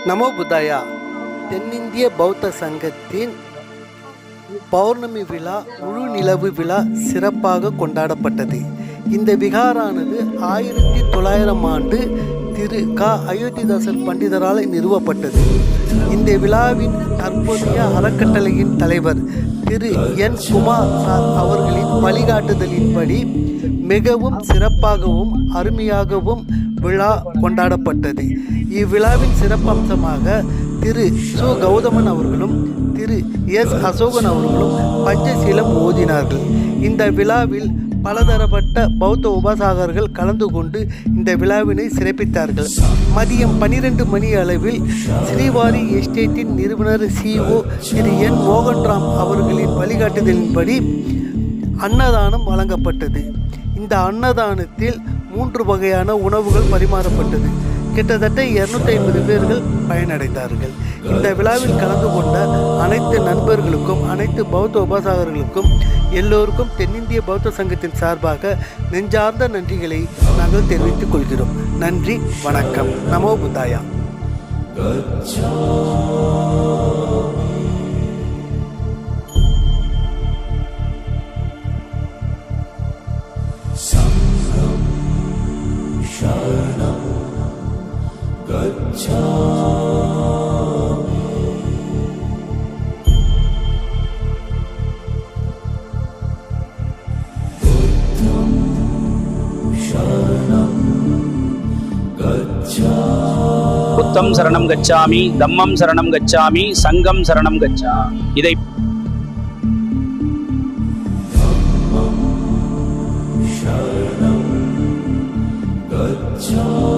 நமோ புத்தாயா. தென்னிந்திய பௌத்த சங்கத்தின் பௌர்ணமி விழா, முழு நிலவு விழா சிறப்பாக கொண்டாடப்பட்டது. இந்த விகாரானது 1900 ஆண்டு திரு க. அயோத்திதாசர் பண்டிதரால் நிறுவப்பட்டது. இந்த விழாவின் தற்போதைய அறக்கட்டளையின் தலைவர் திரு என். குமார் அவர்களின் வழிகாட்டுதலின்படி மிகவும் சிறப்பாகவும் அருமையாகவும் விழா கொண்டாடப்பட்டது. இவ்விழாவின் சிறப்பம்சமாக திரு சு. கௌதமன் அவர்களும் திரு எஸ். அசோகன் அவர்களும் பஞ்சசீலம் ஓதினார்கள். இந்த விழாவில் பலதரப்பட்ட பௌத்த உபாசகர்கள் கலந்து கொண்டு இந்த விழாவினை சிறப்பித்தார்கள். மதியம் 12 மணி அளவில் ஸ்ரீவாரி எஸ்டேட்டின் நிறுவனர் CO திரு என். மோகன்ராம் அவர்களின் வழிகாட்டுதலின்படி அன்னதானம் வழங்கப்பட்டது. இந்த அன்னதானத்தில் 3 வகையான உணவுகள் பரிமாறப்பட்டது. கிட்டத்தட்ட 250 பேர்கள் பயனடைந்தார்கள். இந்த விழாவில் கலந்து கொண்ட அனைத்து நண்பர்களுக்கும், அனைத்து பௌத்த உபாசகர்களுக்கும், எல்லோருக்கும் தென்னிந்திய பௌத்த சங்கத்தின் சார்பாக நெஞ்சார்ந்த நன்றிகளை நாங்கள் தெரிவித்துக் கொள்கிறோம். நன்றி, வணக்கம். நமோ புத்தாயா. புத்தம் சரணம் கச்சாமி, தம்மம் சரணம் கச்சாமி, சங்கம் சரணம் கச்சாமி. இதை Gacchami